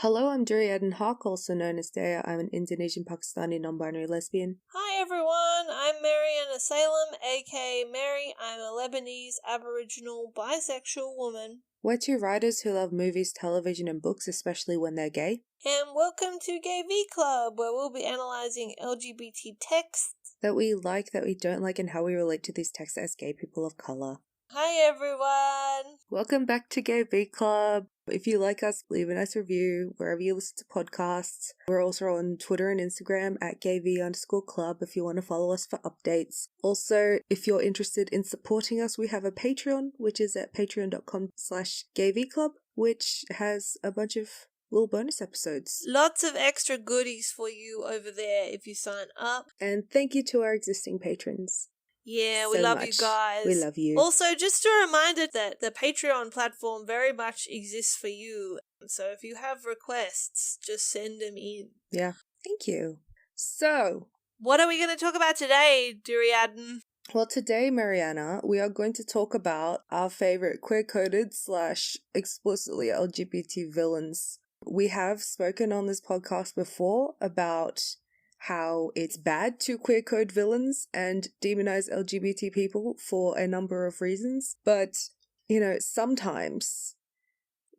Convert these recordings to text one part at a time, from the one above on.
Hello, I'm Duriadan Haq, also known as Daya. I'm an Indonesian Pakistani non-binary lesbian. Hi everyone, I'm Mariana Salem, aka Mary. I'm a Lebanese Aboriginal bisexual woman. We're two writers who love movies, television, and books, especially when they're gay. And welcome to Gay V Club, where we'll be analysing LGBT texts that we like, that we don't like, and how we relate to these texts as gay people of colour. Hi everyone! Welcome back to Gay V Club. If you like us, leave a nice review wherever you listen to podcasts. We're also on Twitter and Instagram at gayv_club if you want to follow us for updates. Also, if you're interested in supporting us, we have a Patreon, which is at patreon.com/gayvclub, which has a bunch of little bonus episodes. Lots of extra goodies for you over there if you sign up. And thank you to our existing patrons. Yeah, we love you guys. We love you. Also, just a reminder that the Patreon platform very much exists for you. So if you have requests, just send them in. Yeah, thank you. So, what are we going to talk about today, Duriadan? Well, today, Mariana, we are going to talk about our favourite queer-coded / explicitly LGBT villains. We have spoken on this podcast before about how it's bad to queer code villains and demonize LGBT people for a number of reasons. But, you know, sometimes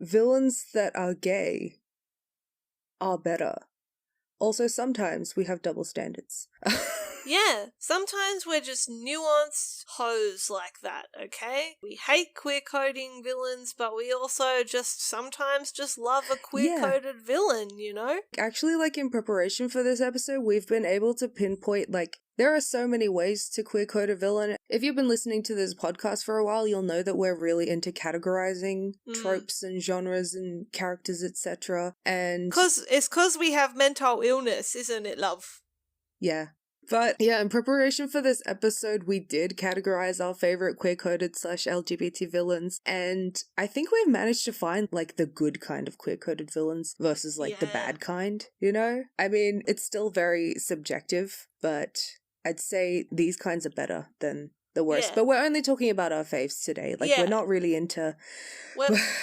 villains that are gay are better. Also, sometimes we have double standards. Yeah, sometimes we're just nuanced hoes like that, okay? We hate queer-coding villains, but we also just sometimes just love a queer-coded villain, you know? Actually, like, in preparation for this episode, we've been able to pinpoint, like, there are so many ways to queer-code a villain. If you've been listening to this podcast for a while, you'll know that we're really into categorizing tropes and genres and characters, etc. And it's 'cause we have mental illness, isn't it, love? Yeah. But yeah, in preparation for this episode, we did categorize our favorite queer-coded / LGBT villains, and I think we've managed to find, like, the good kind of queer-coded villains versus, like, the bad kind, you know? I mean, it's still very subjective, but I'd say these kinds are better than the worst. But we're only talking about our faves today. Like, we're not really into...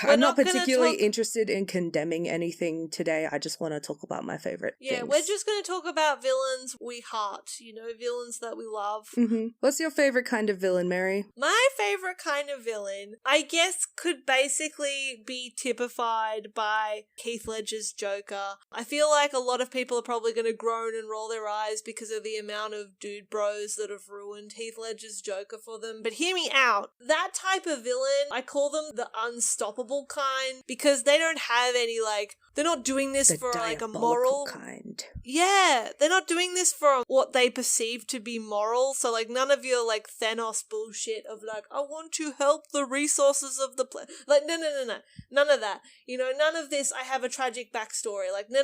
I'm not particularly interested in condemning anything today. I just want to talk about my favorite things. We're just going to talk about villains we heart, you know, villains that we love. Mm-hmm. What's your favorite kind of villain, Mary? My favorite kind of villain, I guess, could basically be typified by Heath Ledger's Joker. I feel like a lot of people are probably going to groan and roll their eyes because of the amount of dude bros that have ruined Heath Ledger's Joker for them, but hear me out. That type of villain, I call them the unstoppable kind, because they don't have any, like, they're not doing this for, like, a moral kind. Yeah, they're not doing this for what they perceive to be moral, so, like, none of your, like, Thanos bullshit of, like, I want to help the resources of the planet. Like, no, none of that. You know, none of this, I have a tragic backstory. Like, no,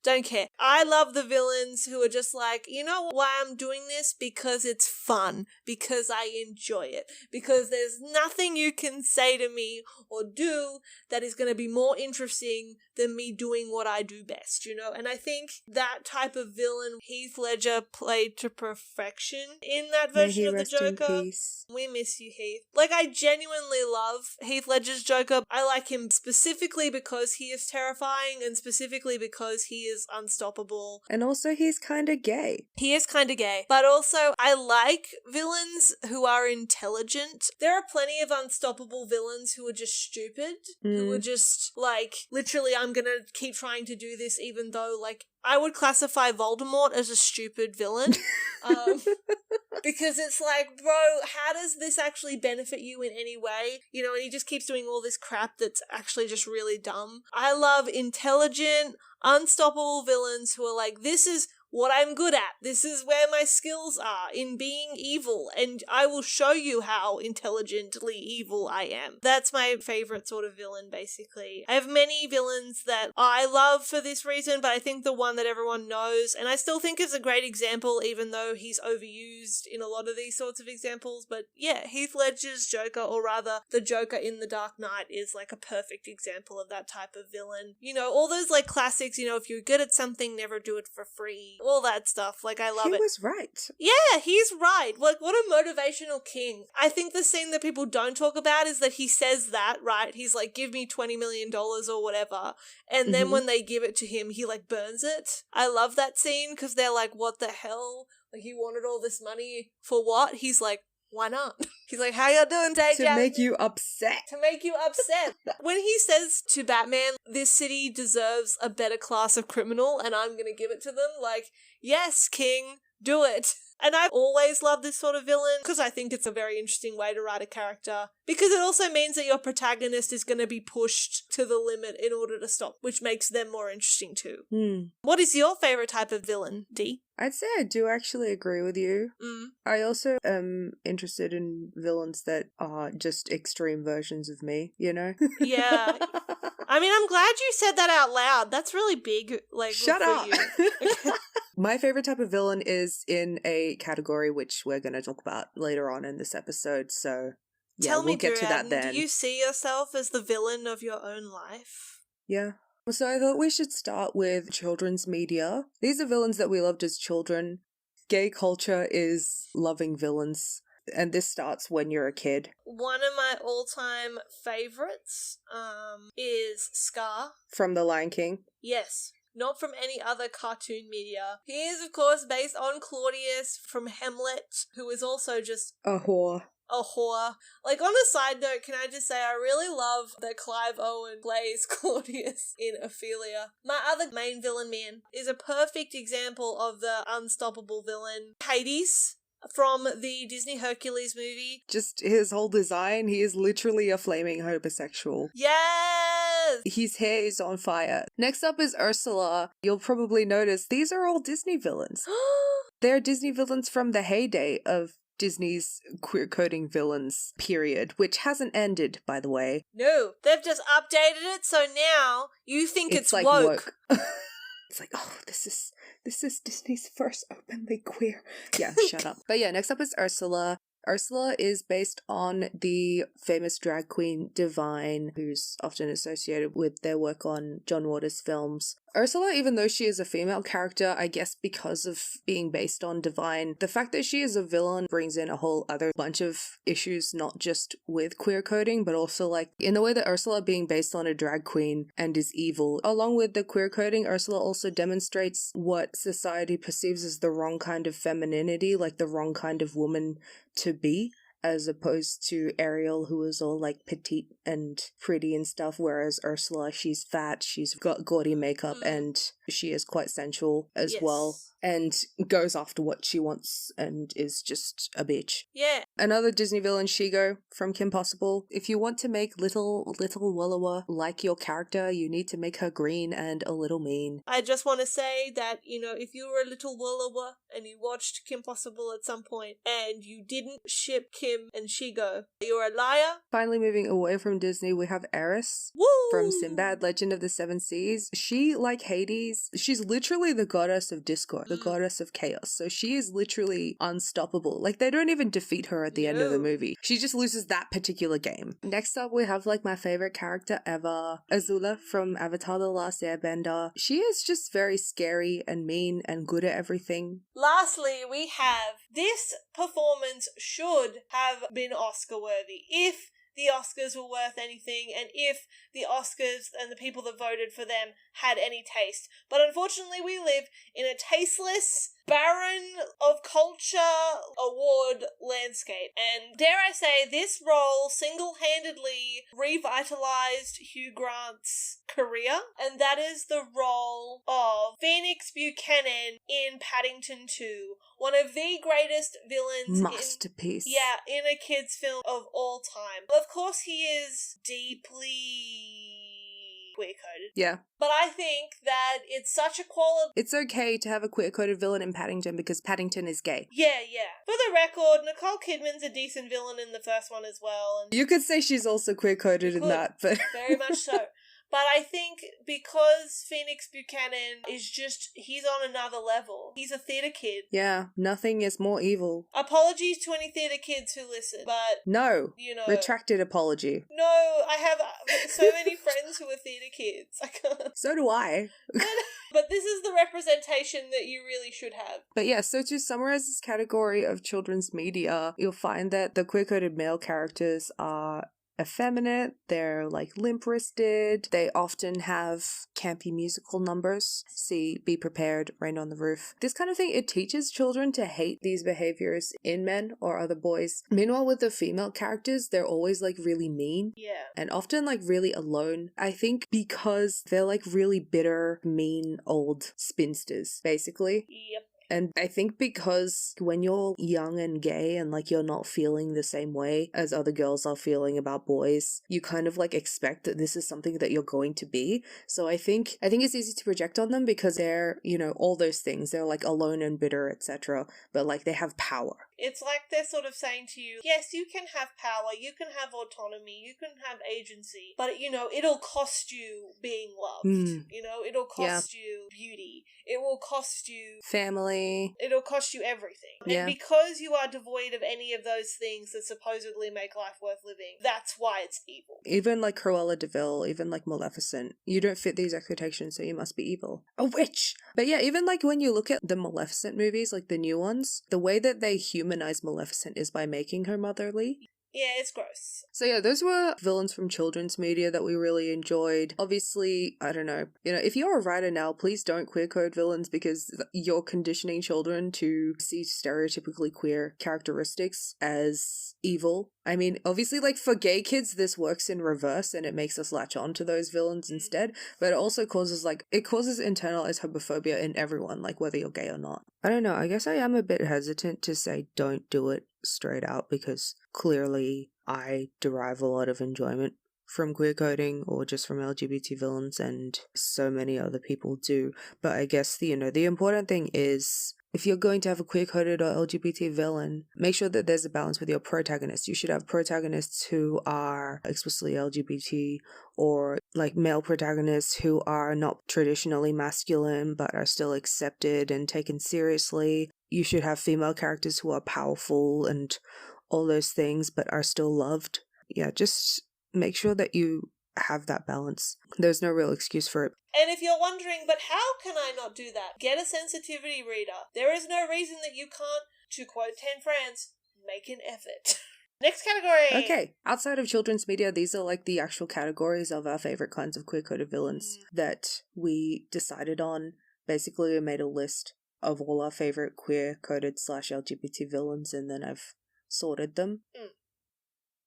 don't care. I love the villains who are just like, you know why I'm doing this? Because it's fun. Because I enjoy it. Because there's nothing you can say to me or do that is going to be more interesting than me doing what I do best, you know? And I think that type of villain Heath Ledger played to perfection in that version of the Joker. We miss you, Heath. Like, I genuinely love Heath Ledger's Joker. I like him specifically because he is terrifying and specifically because he is unstoppable. And also he's kind of gay. He is kind of gay. But also, I like villains who are intelligent. There are plenty of unstoppable villains who are just stupid, who are just, like, literally, I'm gonna keep trying to do this even though, like, I would classify Voldemort as a stupid villain. Because it's like, bro, how does this actually benefit you in any way? You know, and he just keeps doing all this crap that's actually just really dumb. I love intelligent, unstoppable villains who are like, this is what I'm good at. This is where my skills are in being evil, and I will show you how intelligently evil I am. That's my favorite sort of villain, basically. I have many villains that I love for this reason, but I think the one that everyone knows, and I still think is a great example, even though he's overused in a lot of these sorts of examples, but yeah, Heath Ledger's Joker, or rather, the Joker in The Dark Knight, is like a perfect example of that type of villain. You know, all those like classics, you know, if you're good at something, never do it for free. all that stuff. Like, I love it. He was right. Yeah, he's right. Like, what a motivational king. I think the scene that people don't talk about is that he says that, right? He's like, give me $20 million or whatever. And then when they give it to him, he like burns it. I love that scene because they're like, what the hell? Like, he wanted all this money for what? He's like, why not? He's like, how y'all doing, Tay? To make you upset. To make you upset. When he says to Batman, this city deserves a better class of criminal and I'm gonna give it to them, like, yes, King, do it. And I've always loved this sort of villain because I think it's a very interesting way to write a character. Because it also means that your protagonist is going to be pushed to the limit in order to stop, which makes them more interesting too. What is your favourite type of villain, Dee? I'd say I do actually agree with you. I also am interested in villains that are just extreme versions of me, you know? Yeah. I mean, I'm glad you said that out loud. That's really big. Like, shut up. You. My favorite type of villain is in a category which we're going to talk about later on in this episode. So, yeah, Tell me, we'll get to that then. Do you see yourself as the villain of your own life? Yeah. So I thought we should start with children's media. These are villains that we loved as children. Gay culture is loving villains. And this starts when you're a kid. One of my all-time favourites is Scar. From The Lion King? Yes. Not from any other cartoon media. He is, of course, based on Claudius from Hamlet, who is also just a whore. A whore. Like, on a side note, can I just say I really love that Clive Owen plays Claudius in Ophelia. My other main villain, man, is a perfect example of the unstoppable villain, Hades, from the Disney Hercules movie. Just his whole design, he is literally a flaming homosexual. Yes! His hair is on fire. Next up is Ursula. You'll probably notice these are all Disney villains. They're Disney villains from the heyday of Disney's queer coding villains period, which hasn't ended, by the way. No, they've just updated it, so now you think it's like woke. It's like, oh, this is Disney's first openly queer. Yeah, shut up. But yeah, next up is Ursula. Ursula is based on the famous drag queen Divine, who's often associated with their work on John Waters' films. Ursula, even though she is a female character, I guess because of being based on Divine, the fact that she is a villain brings in a whole other bunch of issues, not just with queer coding, but also like in the way that Ursula being based on a drag queen and is evil. Along with the queer coding, Ursula also demonstrates what society perceives as the wrong kind of femininity, like the wrong kind of woman to be, as opposed to Ariel, who is all like petite and pretty and stuff, whereas Ursula, she's fat, she's got gaudy makeup, and she is quite sensual as well, and goes after what she wants and is just a bitch. Yeah. Another Disney villain, Shigo from Kim Possible. If you want to make little Wallowa like your character, you need to make her green and a little mean. I just want to say that, you know, if you were a little Wallowa and you watched Kim Possible at some point and you didn't ship Kim and Shigo, you're a liar. Finally, moving away from Disney, we have Eris. Woo! From Sinbad, Legend of the Seven Seas. She, like Hades, she's literally the goddess of discord, the goddess of chaos. So she is literally unstoppable. Like, they don't even defeat her at the end of the movie. She just loses that particular game. Next up, we have, like, my favorite character ever, Azula from Avatar: The Last Airbender. She is just very scary and mean and good at everything. Lastly, we have this performance should have been Oscar-worthy. If the Oscars were worth anything, and if the Oscars and the people that voted for them had any taste. But unfortunately, we live in a tasteless, barren of culture award landscape. And dare I say, this role single-handedly revitalized Hugh Grant's career, and that is the role of Phoenix Buchanan in Paddington 2. One of the greatest villains masterpiece. in a kid's film of all time. Of course, he is deeply queer-coded. Yeah. But I think that it's such a quality... It's okay to have a queer-coded villain in Paddington because Paddington is gay. Yeah. For the record, Nicole Kidman's a decent villain in the first one as well. And you could say she's also queer-coded in that, but... Very much so. But I think because Phoenix Buchanan is just, he's on another level. He's a theatre kid. Yeah, nothing is more evil. Apologies to any theatre kids who listen, but... No. You know... Retracted apology. No, I have so many friends who are theatre kids. I can't... So do I. But this is the representation that you really should have. But yeah, so to summarize this category of children's media, you'll find that the queer-coded male characters are effeminate, they're like limp-wristed, they often have campy musical numbers. See Be Prepared, Rain on the Roof. This kind of thing, it teaches children to hate these behaviors in men or other boys. Meanwhile, with the female characters, they're always like really mean. Yeah. And often like really alone. I think because they're like really bitter, mean, old spinsters, basically. Yep. And I think because when you're young and gay and like you're not feeling the same way as other girls are feeling about boys, you kind of like expect that this is something that you're going to be. So I think it's easy to project on them because they're, you know, all those things. They're like alone and bitter, etc. But like they have power. It's like they're sort of saying to you, yes, you can have power, you can have autonomy, you can have agency, but, you know, it'll cost you being loved. You know, it'll cost you beauty. It will cost you family. It'll cost you everything. Yeah. And because you are devoid of any of those things that supposedly make life worth living, that's why it's evil. Even like Cruella de Vil, even like Maleficent, you don't fit these expectations, so you must be evil. A witch! But yeah, even like when you look at the Maleficent movies, like the new ones, the way that they humanize Maleficent is by making her motherly. Yeah, it's gross. So yeah, those were villains from children's media that we really enjoyed. Obviously, I don't know, you know, if you're a writer now, please don't queer code villains because you're conditioning children to see stereotypically queer characteristics as evil. I mean, obviously, like for gay kids, this works in reverse and it makes us latch on to those villains instead, but it also causes internalized homophobia in everyone, like whether you're gay or not. I don't know, I guess I am a bit hesitant to say don't do it straight out because clearly I derive a lot of enjoyment from queer coding or just from LGBT villains, and so many other people do. But I guess the important thing is if you're going to have a queer coded or LGBT villain, make sure that there's a balance with your protagonists. You should have protagonists who are explicitly LGBT or like male protagonists who are not traditionally masculine but are still accepted and taken seriously. You should have female characters who are powerful and all those things but are still loved. Yeah, just make sure that you have that balance. There's no real excuse for it. And if you're wondering, but how can I not do that? Get a sensitivity reader. There is no reason that you can't, to quote 10 friends, make an effort. Next category! Okay, outside of children's media, these are like the actual categories of our favorite kinds of queer-coded villains that we decided on. Basically, we made a list of all our favorite queer-coded / LGBT villains, and then I've sorted them.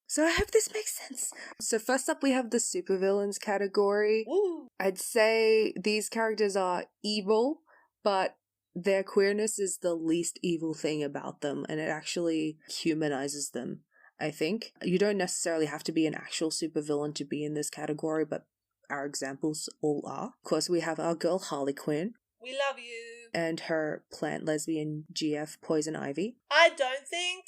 So I hope this makes sense. So first up we have the supervillains category. Woo. I'd say these characters are evil, but their queerness is the least evil thing about them, and it actually humanizes them, I think. You don't necessarily have to be an actual supervillain to be in this category, but our examples all are. Of course, we have our girl Harley Quinn. We love you. And her plant lesbian GF Poison Ivy. I don't think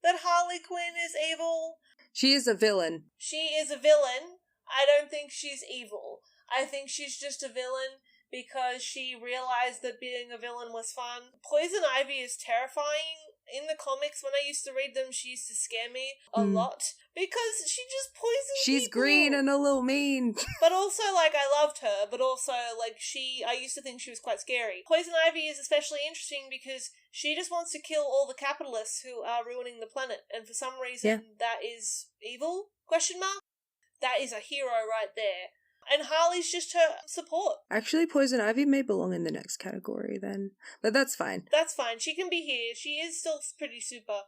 that Harley Quinn is evil. She is a villain. She is a villain. I don't think she's evil. I think she's just a villain because she realized that being a villain was fun. Poison Ivy is terrifying. In the comics, when I used to read them, she used to scare me a lot because she just poisons She's people. green and a little mean. But also, like, I loved her, but also, like, I used to think she was quite scary. Poison Ivy is especially interesting because she just wants to kill all the capitalists who are ruining the planet, and for some reason that is evil? Question mark? That is a hero right there. And Harley's just her support. Actually, Poison Ivy may belong in the next category then. But that's fine. That's fine. She can be here. She is still pretty super.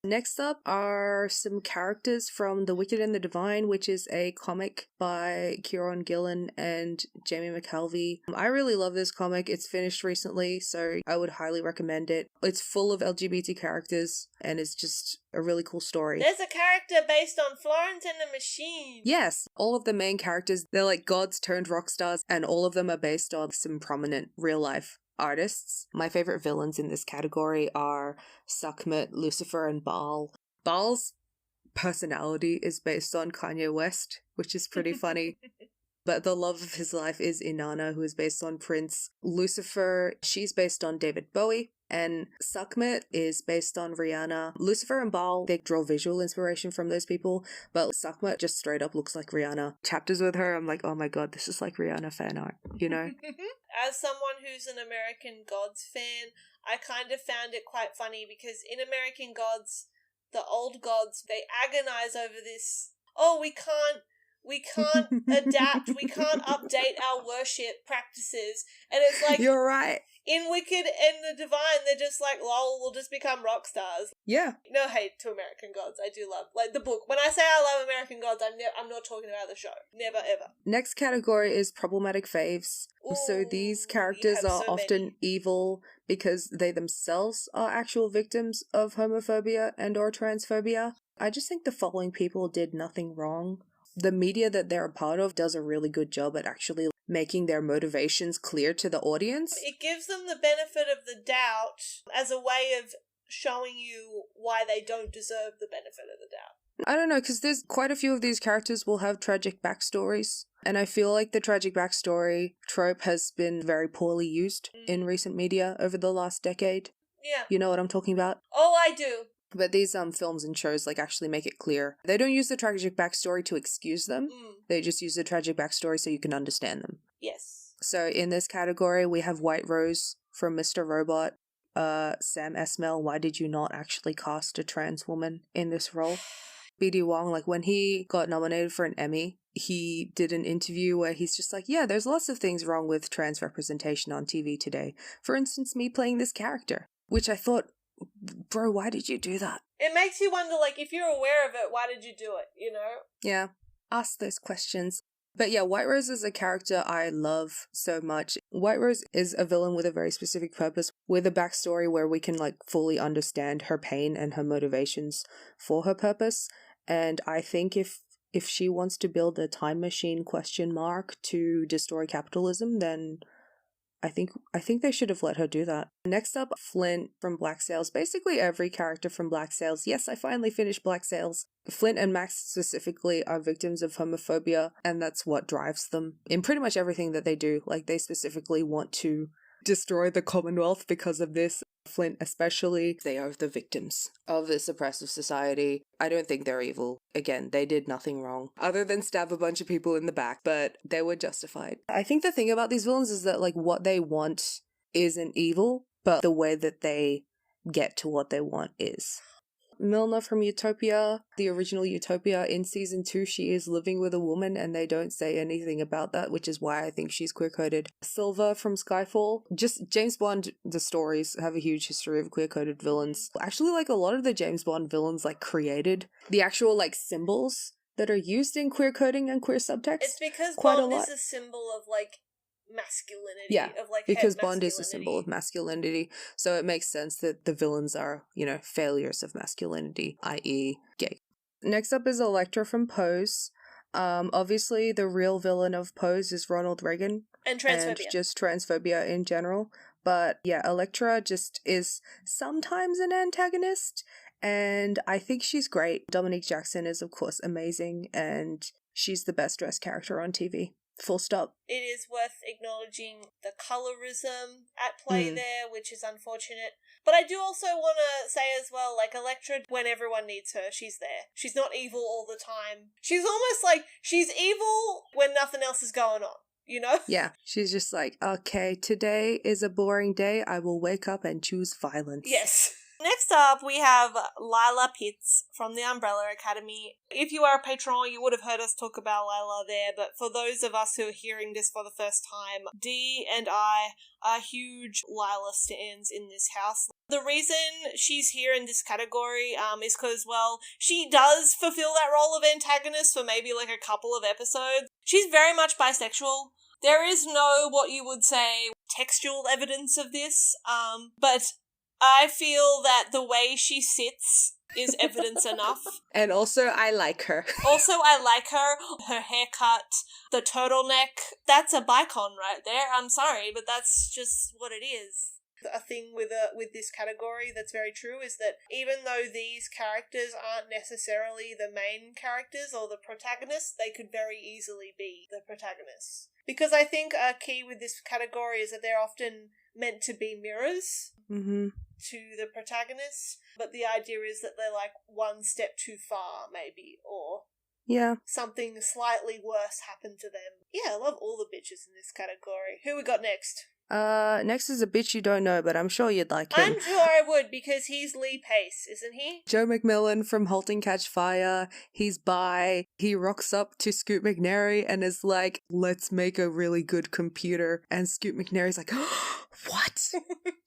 Next up are some characters from The Wicked and the Divine, which is a comic by Kieron Gillen and Jamie McKelvey. I really love this comic. It's finished recently, so I would highly recommend it. It's full of LGBT characters, and it's just a really cool story. There's a character based on Florence and the Machine. Yes, all of the main characters, they're like gods turned rock stars, and all of them are based on some prominent real-life artists. My favorite villains in this category are Sekhmet, Lucifer, and Baal. Baal's personality is based on Kanye West, which is pretty funny. But the love of his life is Inanna, who is based on Prince. Lucifer, she's based on David Bowie. And Sekhmet is based on Rihanna. Lucifer and Baal, they draw visual inspiration from those people, but Sekhmet just straight up looks like Rihanna. Chapters with her, I'm like, oh my god, this is like Rihanna fan art, you know? as someone who's an American Gods fan, I kind of found it quite funny because in American Gods, the old gods, they agonize over this, oh, we can't adapt, we can't update our worship practices. And it's like, you're right. In Wicked and the Divine, they're just like, lol, we'll just become rock stars. Yeah. No hate to American Gods. I do love, like, the book. When I say I love American Gods, I'm not talking about the show. Never, ever. Next category is problematic faves. Ooh, so these characters are often evil because they themselves are actual victims of homophobia and or transphobia. I just think the following people did nothing wrong. The media that they're a part of does a really good job at actually making their motivations clear to the audience. It gives them the benefit of the doubt as a way of showing you why they don't deserve the benefit of the doubt. I don't know, because there's quite a few of these characters will have tragic backstories, and I feel like the tragic backstory trope has been very poorly used in recent media over the last decade. Yeah. You know what I'm talking about? Oh, I do. But these films and shows like actually make it clear. They don't use the tragic backstory to excuse them. They just use the tragic backstory so you can understand them. Yes. So in this category, we have White Rose from Mr. Robot. Sam Esmail, why did you not actually cast a trans woman in this role? B.D. Wong, like when he got nominated for an Emmy, he did an interview where he's just like, yeah, there's lots of things wrong with trans representation on TV today. For instance, me playing this character, which I thought, bro, why did you do that? It makes you wonder, like, if you're aware of it, why did you do it, you know? Yeah, ask those questions. But yeah, White Rose is a character I love so much. White Rose is a villain with a very specific purpose, with a backstory where we can like fully understand her pain and her motivations for her purpose. And I think if she wants to build a time machine to destroy capitalism, then I think they should have let her do that. Next up, Flint from Black Sails. Basically every character from Black Sails. Yes, I finally finished Black Sails. Flint and Max specifically are victims of homophobia, and that's what drives them in pretty much everything that they do. Like, they specifically want to destroy the Commonwealth because of this. Flint especially, they are the victims of this oppressive society. I don't think they're evil. Again, they did nothing wrong other than stab a bunch of people in the back, but they were justified. I think the thing about these villains is that like what they want isn't evil, but the way that they get to what they want is. Milner from Utopia, the original Utopia, in season 2 she is living with a woman and they don't say anything about that, which is why I think she's queer-coded. Silva from Skyfall, just James Bond, the stories have a huge history of queer-coded villains. Actually, like a lot of the James Bond villains like created the actual like symbols that are used in queer coding and queer subtext. It's because quite Bond a lot. is a symbol of like masculinity. Yeah, of like because Bond is a symbol of masculinity, so it makes sense that the villains are, you know, failures of masculinity, i.e. gay. Next up is Elektra from Pose. Obviously the real villain of Pose is Ronald Reagan. And transphobia. And just transphobia in general. But yeah, Elektra just is sometimes an antagonist, and I think she's great. Dominique Jackson is of course amazing, and she's the best dressed character on TV. Full stop. It is worth acknowledging the colorism at play there, which is unfortunate. But I do also want to say as well, like, Elektra, when everyone needs her, she's there. She's not evil all the time. She's almost like, she's evil when nothing else is going on, you know? Yeah, she's just like, okay, today is a boring day. I will wake up and choose violence. Yes. Next up, we have Lila Pitts from the Umbrella Academy. If you are a patron, you would have heard us talk about Lila there, but for those of us who are hearing this for the first time, Dee and I are huge Lila stans in this house. The reason she's here in this category is because, well, she does fulfill that role of antagonist for maybe like a couple of episodes. She's very much bisexual. There is no, what you would say, textual evidence of this, but I feel that the way she sits is evidence enough. And also, I like her. I like her. Her haircut, the turtleneck, that's a bicon right there. I'm sorry, but that's just what it is. A thing with this category that's very true is that even though these characters aren't necessarily the main characters or the protagonists, they could very easily be the protagonists. Because I think a key with this category is that they're often meant to be mirrors to the protagonists, but the idea is that they're like one step too far, maybe, or Yeah. something slightly worse happened to them. Yeah, I love all the bitches in this category. Who we got next? Next is a bitch you don't know, but I'm sure you'd like him. I'm sure I would, because he's Lee Pace, isn't he? Joe McMillan from Halt and Catch Fire. He's bi. He rocks up to Scoot McNairy and is like, let's make a really good computer. And Scoot McNairy's like, what?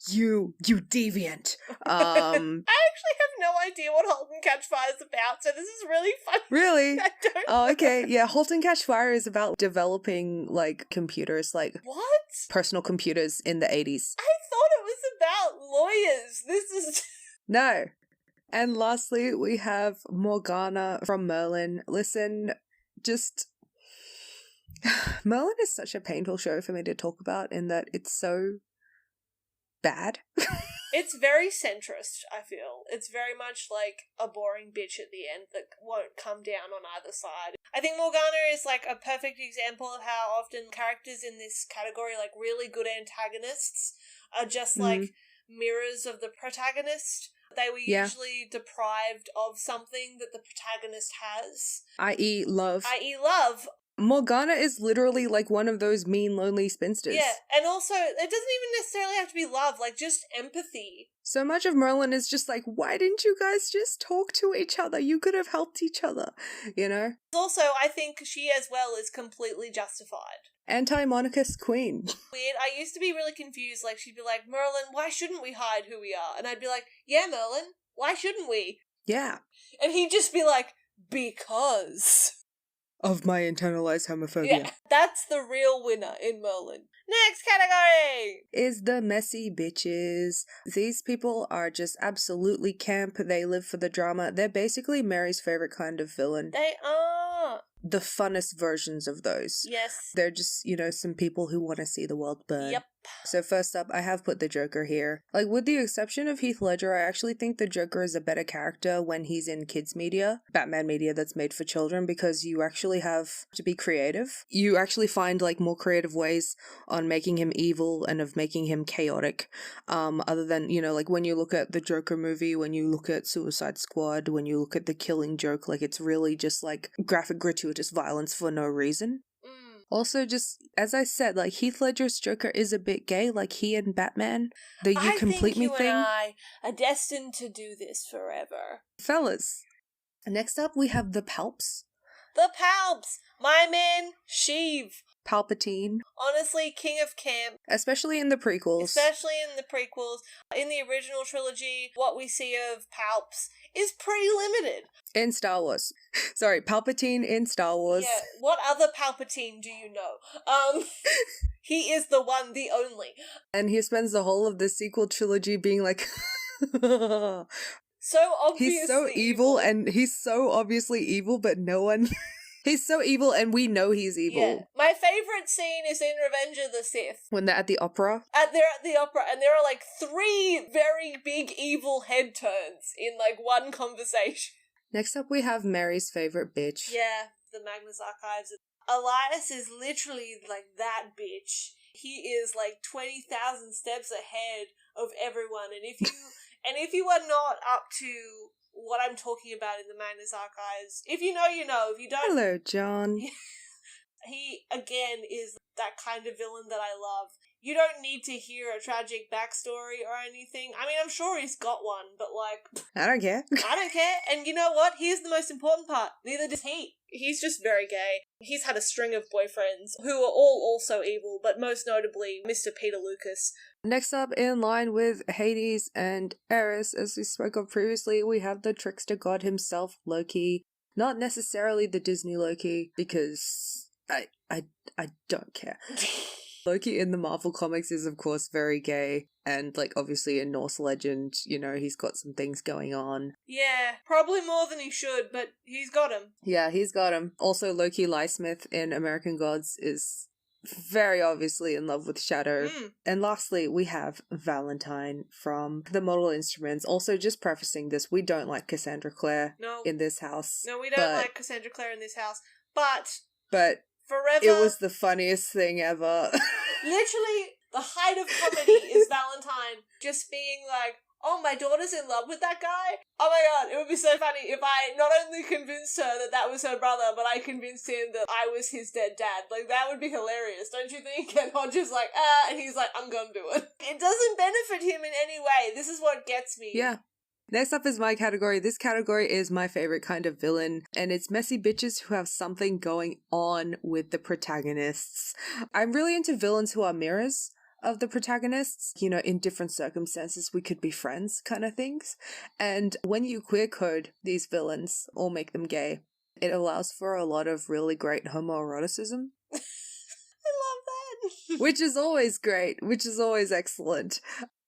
you deviant. I actually have no idea what Halt and Catch Fire is about, so this is really funny. Really? I don't Oh, okay. Yeah, Halt and Catch Fire is about developing, like, computers, like, What? personal computers in the 80s. I thought it was about lawyers. This is... No. And lastly, we have Morgana from Merlin. Listen, just... Merlin is such a painful show for me to talk about in that it's so bad. It's very centrist, I feel. It's very much like a boring bitch at the end that won't come down on either side. I think Morgana is like a perfect example of how often characters in this category, like really good antagonists, are just like mirrors of the protagonist. They were usually deprived of something that the protagonist has. I.e. love. I.e. love. Morgana is literally like one of those mean, lonely spinsters. Yeah, and also, it doesn't even necessarily have to be love, like just empathy. So much of Merlin is just like, why didn't you guys just talk to each other? You could have helped each other, you know? Also, I think she as well is completely justified. Anti-monarchist queen. Weird. I used to be really confused. Like, she'd be like, Merlin, why shouldn't we hide who we are? And I'd be like, yeah, Merlin, why shouldn't we? Yeah. And he'd just be like, because. Of my internalized homophobia. Yeah, that's the real winner in Merlin. Next category is the messy bitches. These people are just absolutely camp. They live for the drama. They're basically Mary's favorite kind of villain. They are. The funnest versions of those. Yes. They're just, you know, some people who want to see the world burn. Yep. So first up, I have put the Joker here. Like, with the exception of Heath Ledger, I actually think the Joker is a better character when he's in kids media, Batman media that's made for children, because you actually have to be creative. You actually find, like, more creative ways on making him evil and of making him chaotic. Other than, you know, like, when you look at the Joker movie, when you look at Suicide Squad, when you look at The Killing Joke, like, it's really just, like, graphic, gratuitous violence for no reason. Also, just, as I said, like, Heath Ledger's Joker is a bit gay, like he and Batman. The You Complete Me thing. And I are destined to do this forever. Fellas. Next up, we have the Palps. The Palps! My man, Sheev. Palpatine. Honestly, king of camp. Especially in the prequels. In the original trilogy, what we see of Palps is pretty limited. In Star Wars. Sorry, Palpatine in Star Wars. Yeah, what other Palpatine do you know? He is the one, the only. And he spends the whole of the sequel trilogy being like... So obviously he's so evil, and he's so obviously evil, but no one... He's so evil, and we know he's evil. Yeah. My favourite scene is in Revenge of the Sith. When they're at the opera? They're at the opera, and there are, like, 3 very big evil head turns in, like, one conversation. Next up, we have Mary's favourite bitch. Yeah, the Magnus Archives. Elias is literally, like, that bitch. He is, like, 20,000 steps ahead of everyone, and if you are not up to what I'm talking about in the Magnus Archives, if you know, you know. If you don't... Hello, John. He, again, is that kind of villain that I love. You don't need to hear a tragic backstory or anything. I mean, I'm sure he's got one, but, like... I don't care. I don't care. And you know what? Here's the most important part. Neither does he. He's just very gay. He's had a string of boyfriends who are all also evil, but most notably Mr. Peter Lucas. Next up, in line with Hades and Eris, as we spoke of previously, we have the trickster god himself, Loki. Not necessarily the Disney Loki, because I don't care. Loki in the Marvel comics is, of course, very gay, and, like, obviously in Norse legend, you know, he's got some things going on. Yeah, probably more than he should, but he's got him. Yeah, he's got him. Also, Loki Lysmith in American Gods is very obviously in love with Shadow. And lastly, we have Valentine from the Model Instruments. Also, just prefacing this, we don't like Cassandra Clare in this house. No, we don't like Cassandra Clare in this house, but forever, it was the funniest thing ever. Literally, the height of comedy is Valentine just being like, oh, my daughter's in love with that guy? Oh my god, it would be so funny if I not only convinced her that that was her brother, but I convinced him that I was his dead dad. Like, that would be hilarious, don't you think? And Hodges like, and he's like, I'm gonna do it. It doesn't benefit him in any way. This is what gets me. Yeah. Next up is my category. This category is my favorite kind of villain, and it's messy bitches who have something going on with the protagonists. I'm really into villains who are mirrors of the protagonists. You know, in different circumstances, we could be friends kind of things. And when you queer code these villains or make them gay, it allows for a lot of really great homoeroticism. I love that. Which is always great, which is always excellent.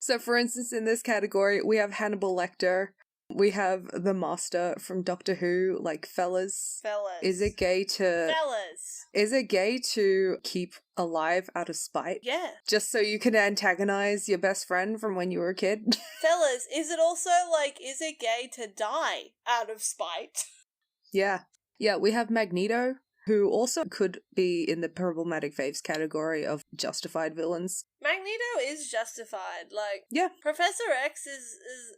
So, for instance, in this category, we have Hannibal Lecter. We have the Master from Doctor Who, like, fellas. Is it gay to... Is it gay to keep alive out of spite? Yeah. Just so you can antagonize your best friend from when you were a kid? Fellas, is it also, like, is it gay to die out of spite? Yeah. Yeah, we have Magneto, who also could be in the problematic faves category of justified villains. Magneto is justified, like... Yeah. Professor X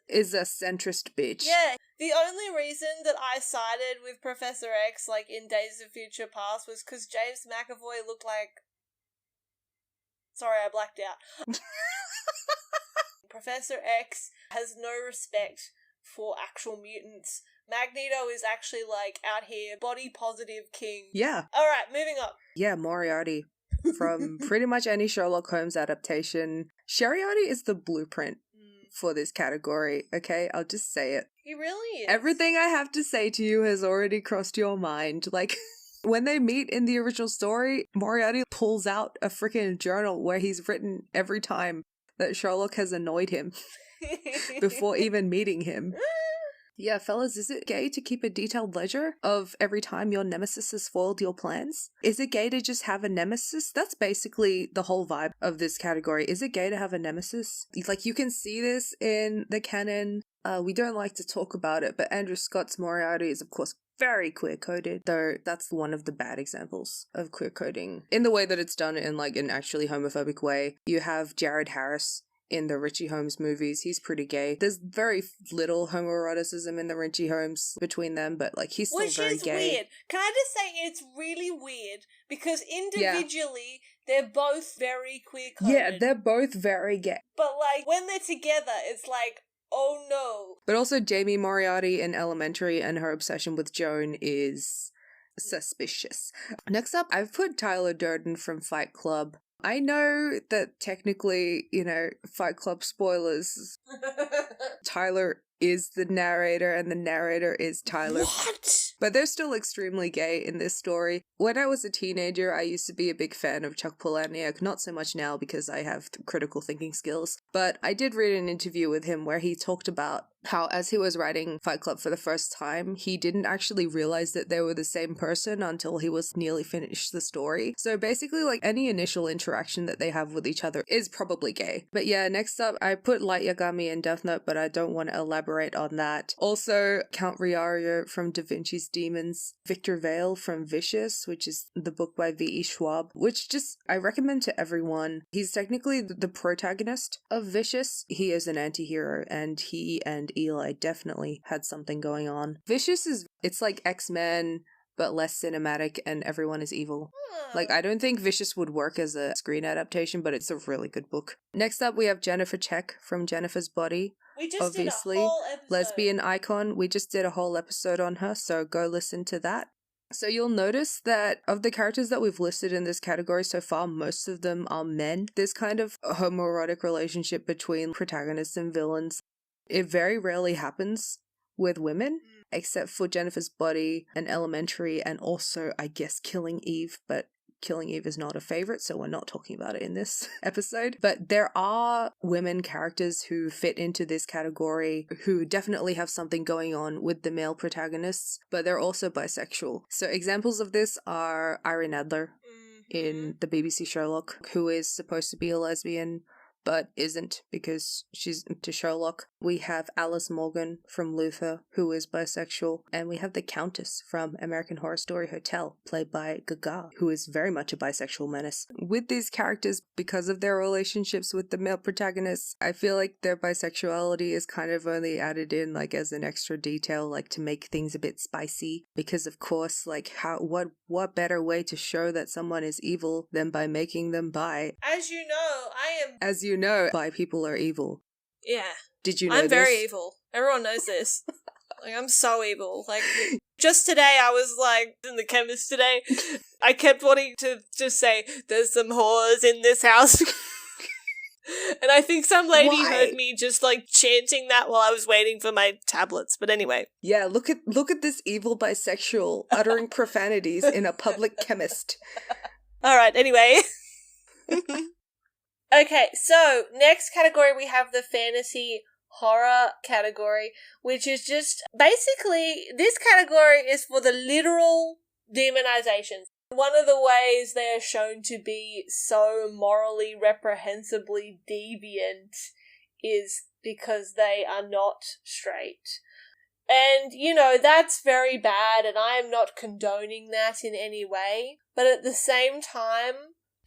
is a centrist bitch. Yeah. The only reason that I sided with Professor X, like, in Days of Future Past was because James McAvoy looked like... Sorry, I blacked out. Professor X has no respect for actual mutants. Magneto is actually, like, out here, body-positive king. Yeah. Alright, moving on. Yeah, Moriarty. From pretty much any Sherlock Holmes adaptation. Moriarty is the blueprint for this category, okay? I'll just say it. He really is. Everything I have to say to you has already crossed your mind. Like, when they meet in the original story, Moriarty pulls out a freaking journal where he's written every time that Sherlock has annoyed him before even meeting him. Yeah, fellas, is it gay to keep a detailed ledger of every time your nemesis has foiled your plans? Is it gay to just have a nemesis? That's basically the whole vibe of this category. Is it gay to have a nemesis? Like, you can see this in the canon. We don't like to talk about it, but Andrew Scott's Moriarty is, of course, very queer-coded, though that's one of the bad examples of queer-coding. In the way that it's done in, like, an actually homophobic way. You have Jared Harris in the Richie Holmes movies. He's pretty gay. There's very little homoeroticism in the Richie Holmes between them, but, like, he's still very gay. Which is weird. Can I just say it's really weird because individually they're both very queer-coded. Yeah, they're both very gay. But, like, when they're together, it's like, oh no. But also Jamie Moriarty in Elementary and her obsession with Joan is suspicious. Next up, I've put Tyler Durden from Fight Club. I know that technically, you know, Fight Club spoilers, Tyler is the narrator and the narrator is Tyler. What? But they're still extremely gay in this story. When I was a teenager, I used to be a big fan of Chuck Palahniuk, not so much now because I have critical thinking skills, but I did read an interview with him where he talked about how as he was writing Fight Club for the first time, he didn't actually realize that they were the same person until he was nearly finished the story. So basically, like, any initial interaction that they have with each other is probably gay. But yeah, next up, I put Light Yagami in Death Note, but I don't want to elaborate on that. Also, Count Riario from Da Vinci's Demons, Victor Vale from Vicious, which is the book by V.E. Schwab, which just I recommend to everyone. He's technically the protagonist of Vicious. He is an anti-hero, and he and Eli definitely had something going on. Vicious it's like X-Men, but less cinematic, and everyone is evil. Like, I don't think Vicious would work as a screen adaptation, but it's a really good book. Next up, we have Jennifer Check from Jennifer's Body. We just obviously did a whole episode. Lesbian icon. We just did a whole episode on her, so go listen to that. So you'll notice that of the characters that we've listed in this category so far, most of them are men. This kind of homoerotic relationship between protagonists and villains, it very rarely happens with women, except for Jennifer's Body and Elementary, and also, I guess, Killing Eve, but Killing Eve is not a favorite, so we're not talking about it in this episode. But there are women characters who fit into this category who definitely have something going on with the male protagonists, but they're also bisexual. So examples of this are Irene Adler in the BBC Sherlock, who is supposed to be a lesbian, but isn't because she's into Sherlock. We have Alice Morgan from Luther, who is bisexual, and we have the Countess from American Horror Story Hotel, played by Gaga, who is very much a bisexual menace. With these characters, because of their relationships with the male protagonists, I feel like their bisexuality is kind of only added in like as an extra detail, like to make things a bit spicy, because of course, like what better way to show that someone is evil than by making them bi? As you know, As you know, bi people are evil. Yeah. Did you know I'm very this? evil. Everyone knows this. Like, I'm so evil. Like, just today I was, like, in the chemist today, I kept wanting to just say, there's some whores in this house. And I think some lady heard me just, like, chanting that while I was waiting for my tablets. But anyway. Yeah, look at this evil bisexual uttering profanities in a public chemist. Alright, anyway. Okay, so next category we have the fantasy horror category, which is just basically this category is for the literal demonizations. One of the ways they are shown to be so morally reprehensibly deviant is because they are not straight. And, you know, that's very bad, and I am not condoning that in any way. But at the same time,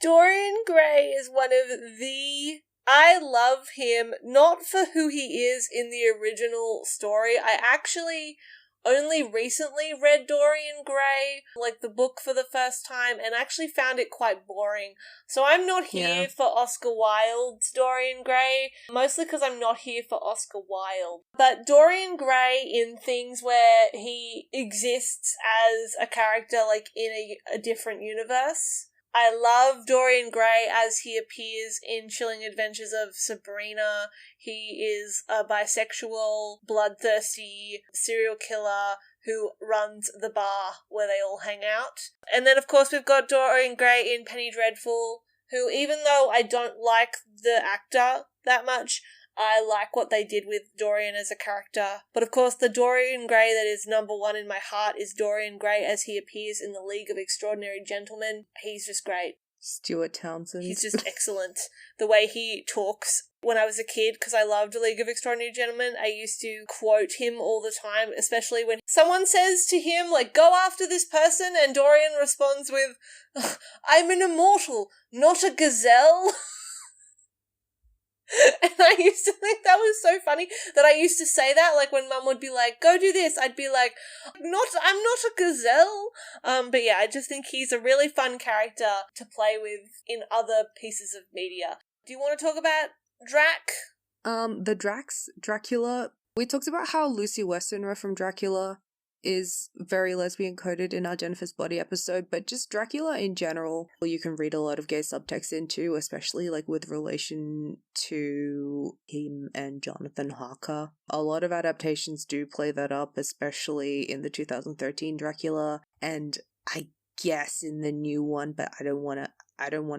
Dorian Gray is one of the... I love him, not for who he is in the original story. I actually only recently read Dorian Gray, like the book for the first time, and actually found it quite boring. So I'm not here for Oscar Wilde's Dorian Gray, mostly because I'm not here for Oscar Wilde. But Dorian Gray in things where he exists as a character, like in a different universe. I love Dorian Gray as he appears in Chilling Adventures of Sabrina. He is a bisexual, bloodthirsty serial killer who runs the bar where they all hang out. And then, of course, we've got Dorian Gray in Penny Dreadful, who, even though I don't like the actor that much, I like what they did with Dorian as a character. But of course, the Dorian Gray that is number one in my heart is Dorian Gray as he appears in The League of Extraordinary Gentlemen. He's just great. Stuart Townsend. He's just excellent. The way he talks. When I was a kid, because I loved The League of Extraordinary Gentlemen, I used to quote him all the time, especially when someone says to him, like, go after this person, and Dorian responds with, I'm an immortal, not a gazelle. And I used to think that was so funny that I used to say that, like when Mum would be like, go do this, I'd be like, I'm not a gazelle. But yeah, I just think he's a really fun character to play with in other pieces of media. Do you want to talk about Dracula. We talked about how Lucy Westenra from Dracula is very lesbian coded in our Jennifer's Body episode, but just Dracula in general, you can read a lot of gay subtext into, especially like with relation to him and Jonathan Harker. A lot of adaptations do play that up, especially in the 2013 Dracula, and I guess in the new one, but I don't want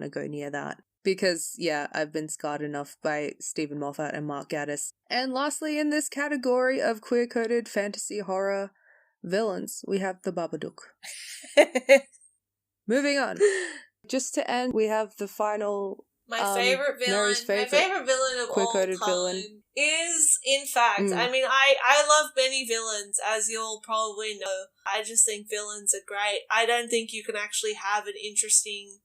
to go near that. Because, yeah, I've been scarred enough by Stephen Moffat and Mark Gatiss. And lastly, in this category of queer-coded fantasy horror villains, we have the Babadook. Moving on. Just to end, we have the final... My favorite villain of all time villain is, in fact, I mean, I love many villains, as you'll probably know. I just think villains are great. I don't think you can actually have an interesting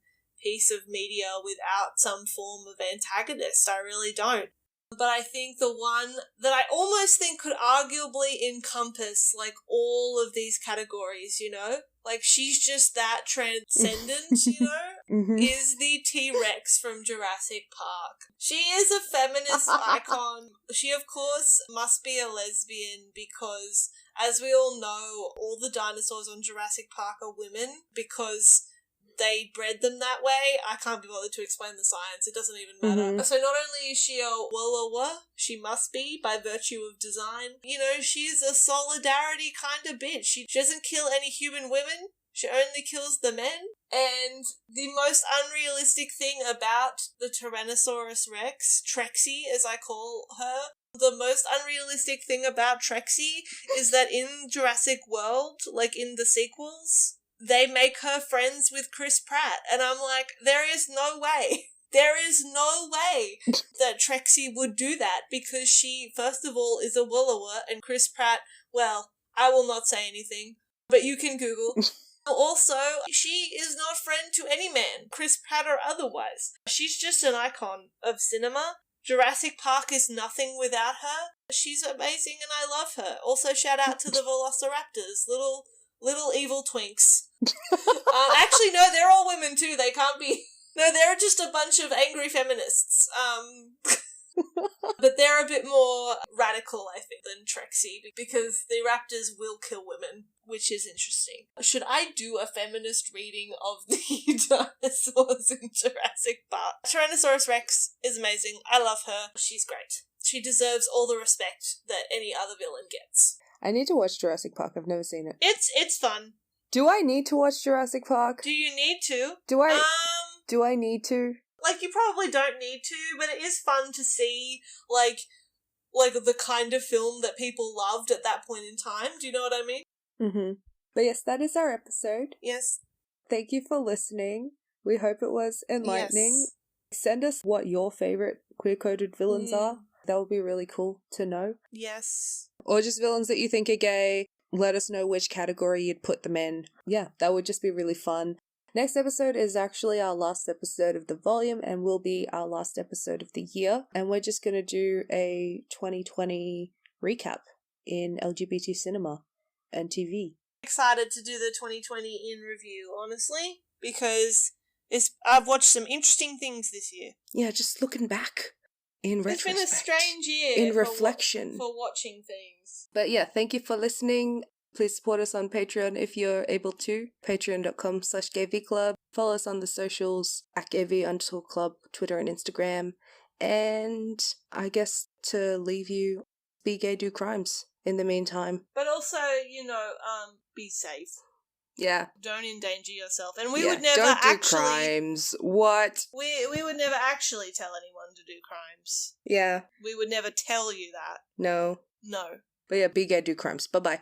piece of media without some form of antagonist. I really don't. But I think the one that I almost think could arguably encompass, like, all of these categories, you know? Like, she's just that transcendent, you know? Is the T-Rex from Jurassic Park. She is a feminist icon. She, of course, must be a lesbian because, as we all know, all the dinosaurs on Jurassic Park are women because they bred them that way. I can't be bothered to explain the science. It doesn't even matter. So not only is she a wallower, she must be by virtue of design. You know, she's a solidarity kind of bitch. She doesn't kill any human women. She only kills the men. And the most unrealistic thing about the Tyrannosaurus Rex, Trexie as I call her, the most unrealistic thing about Trexie is that in Jurassic World, like in the sequels, they make her friends with Chris Pratt. And I'm like, there is no way. There is no way that Trixie would do that because she, first of all, is a wallower, and Chris Pratt, well, I will not say anything, but you can Google. Also, she is not a friend to any man, Chris Pratt or otherwise. She's just an icon of cinema. Jurassic Park is nothing without her. She's amazing and I love her. Also, shout out to the Velociraptors, little evil twinks. Actually, no, they're all women too. They can't be. No, they're just a bunch of angry feminists. But they're a bit more radical, I think, than Trixie, because the raptors will kill women, which is interesting. Should I do a feminist reading of the dinosaurs in Jurassic Park? Tyrannosaurus Rex is amazing. I love her. She's great. She deserves all the respect that any other villain gets. I need to watch Jurassic Park. I've never seen it. It's fun. Do I need to watch Jurassic Park? Do you need to? Do I need to? Like, you probably don't need to, but it is fun to see, like the kind of film that people loved at that point in time. Do you know what I mean? Mm-hmm. But yes, that is our episode. Yes. Thank you for listening. We hope it was enlightening. Yes. Send us what your favourite queer-coded villains are. That would be really cool to know. Yes. Or just villains that you think are gay. Let us know which category you'd put them in. Yeah, that would just be really fun. Next episode is actually our last episode of the volume and will be our last episode of the year. And we're just going to do a 2020 recap in LGBT cinema and TV. Excited to do the 2020 in review, honestly, because I've watched some interesting things this year. Yeah, just looking back in retrospect. It's been a strange year. In reflection. For watching things. But yeah, thank you for listening. Please support us on Patreon if you're able to. Patreon.com/GayVClub. Follow us on the socials at @GayV_club, Twitter and Instagram. And I guess to leave you, be gay, do crimes in the meantime. But also, be safe. Yeah. Don't endanger yourself. And we would never don't do actually... crimes. What? We would never actually tell anyone to do crimes. Yeah. We would never tell you that. No. No. But yeah, be gay, do crimes. Bye-bye.